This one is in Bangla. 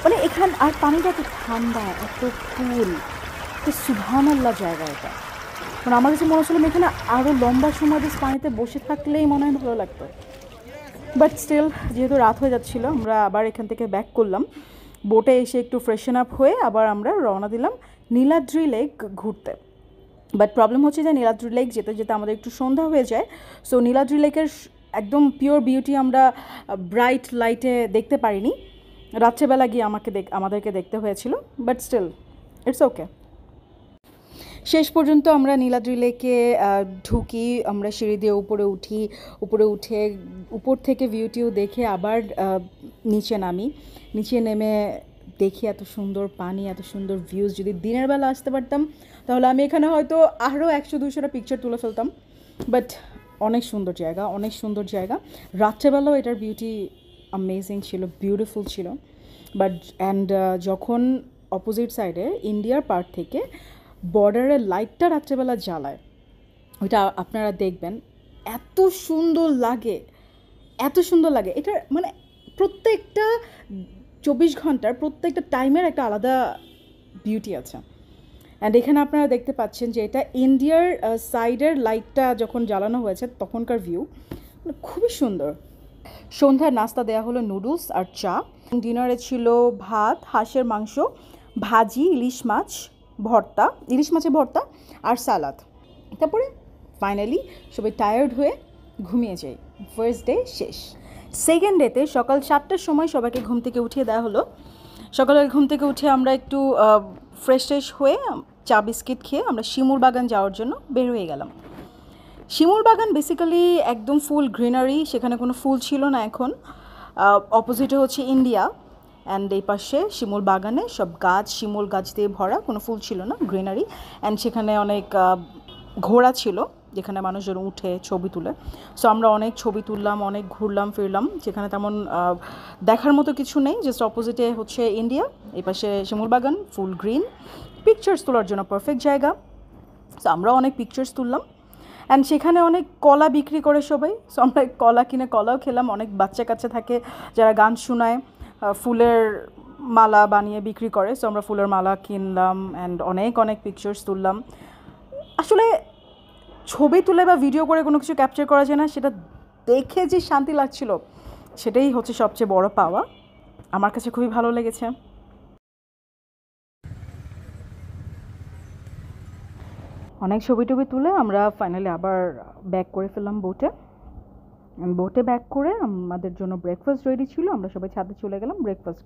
মানে এখান আর পানিটা এত ঠান্ডা, এত কুল, তো সুবহানাল্লাহ জায়গা এটা। মানে আমার কাছে মনে হচ্ছিল আমি এখানে আরও লম্বা সময় বেশ পানিতে বসে থাকলেই মনে হয় ভালো লাগতো। বাট স্টিল যেহেতু রাত হয়ে যাচ্ছিলো, আমরা আবার এখান থেকে ব্যাক করলাম। বোটে এসে একটু ফ্রেশন আপ হয়ে আবার আমরা রওনা দিলাম নীলাদ্রি লেক ঘুরতে। বাট প্রবলেম হচ্ছে যে নীলাদ্রি লেক যেতে যেতে আমাদের একটু সন্ধ্যা হয়ে যায়। সো নীলাদ্রি লেকের একদম পিওর বিউটি আমরা ব্রাইট লাইটে দেখতে পারিনি। রাত্রেবেলা গিয়ে আমাদেরকে দেখতে হয়েছিল, বাট স্টিল ইটস ওকে। শেষ পর্যন্ত আমরা নীলাদ্রি লেকে ঢুকি, আমরা সিঁড়ি দিয়ে উপরে উঠি, উপরে উঠে উপর থেকে ভিউ দেখে আবার নিচে নামি। নিচে নেমে দেখি এত সুন্দর পানি, এত সুন্দর ভিউজ। যদি দিনের বেলা আসতে পারতাম তাহলে আমি এখানে হয়তো আরও 100-200টা পিকচার তুলে ফেলতাম। বাট অনেক সুন্দর জায়গা, অনেক সুন্দর জায়গা। রাত্রেবেলাও এটার বিউটি অ্যামেজিং ছিল, বিউটিফুল ছিল। বাট যখন অপোজিট সাইডে ইন্ডিয়ার পার্ট থেকে বর্ডারের লাইটটা রাত্রেবেলা জ্বালায়, ওইটা আপনারা দেখবেন, এত সুন্দর লাগে, এত সুন্দর লাগে। এটার মানে প্রত্যেকটা 24 ঘন্টার প্রত্যেকটা টাইমের একটা আলাদা বিউটি আছে। অ্যান্ড এখানে আপনারা দেখতে পাচ্ছেন যে এটা ইন্ডিয়ার সাইডের লাইটটা যখন জ্বালানো হয়েছে তখনকার ভিউ খুবই সুন্দর। সন্ধ্যার নাস্তা দেওয়া হলো নুডলস আর চা। ডিনারে ছিল ভাত, হাঁসের মাংস, ভাজি, ইলিশ মাছের ভর্তা আর সালাদ। তারপরে ফাইনালি সবাই টায়ার্ড হয়ে ঘুমিয়ে যাই। ফার্স্ট ডে শেষ। সেকেন্ড ডেতে সকাল 7টার সময় সবাইকে ঘুম থেকে উঠিয়ে দেওয়া হলো। সকালে ঘুম থেকে উঠে আমরা একটু ফ্রেশ হয়ে চা বিস্কিট খেয়ে আমরা শিমুল বাগান যাওয়ার জন্য বের হয়ে গেলাম। শিমুল বাগান বেসিক্যালি একদম ফুল গ্রিনারি, সেখানে কোনো ফুল ছিল না এখন। অপোজিটে হচ্ছে ইন্ডিয়া, অ্যান্ড এই পাশে শিমুল বাগানে সব গাছ, শিমুল গাছ দিয়ে ভরা, কোনো ফুল ছিল না, গ্রিনারি। অ্যান্ড সেখানে অনেক ঘোড়া ছিল যেখানে মানুষজন উঠে ছবি তুলে। সো আমরা অনেক ছবি তুললাম, অনেক ঘুরলাম ফিরলাম। যেখানে তেমন দেখার মতো কিছু নেই, জাস্ট অপোজিটে হচ্ছে ইন্ডিয়া, এই পাশে শিমুল বাগান, ফুল গ্রিন, পিকচার্স তোলার জন্য পারফেক্ট জায়গা। সো আমরা অনেক পিকচার্স তুললাম। অ্যান্ড সেখানে অনেক কলা বিক্রি করে সবাই, সো আমরা কলা কিনে কলাও খেলাম। অনেক বাচ্চা কাচ্চা থাকে যারা গান শোনায়, ফুলের মালা বানিয়ে বিক্রি করে, সো আমরা ফুলের মালা কিনলাম অ্যান্ড অনেক পিকচার্স তুললাম। আসলে ছবি তুলে বা ভিডিও করে কোনো কিছু ক্যাপচার করা যায় না, সেটা দেখে যে শান্তি লাগছিল সেটাই হচ্ছে সবচেয়ে বড় পাওয়া। আমার কাছে খুবই ভালো লেগেছে। অনেক ছবি টবি তুলে আমরা ফাইনালি আবার ব্যাক করে ফেললাম বোটে ব্যাক করে আমাদের জন্য ব্রেকফাস্ট রেডি ছিল। আমরা সবাই ছাদে চলে গেলাম ব্রেকফাস্ট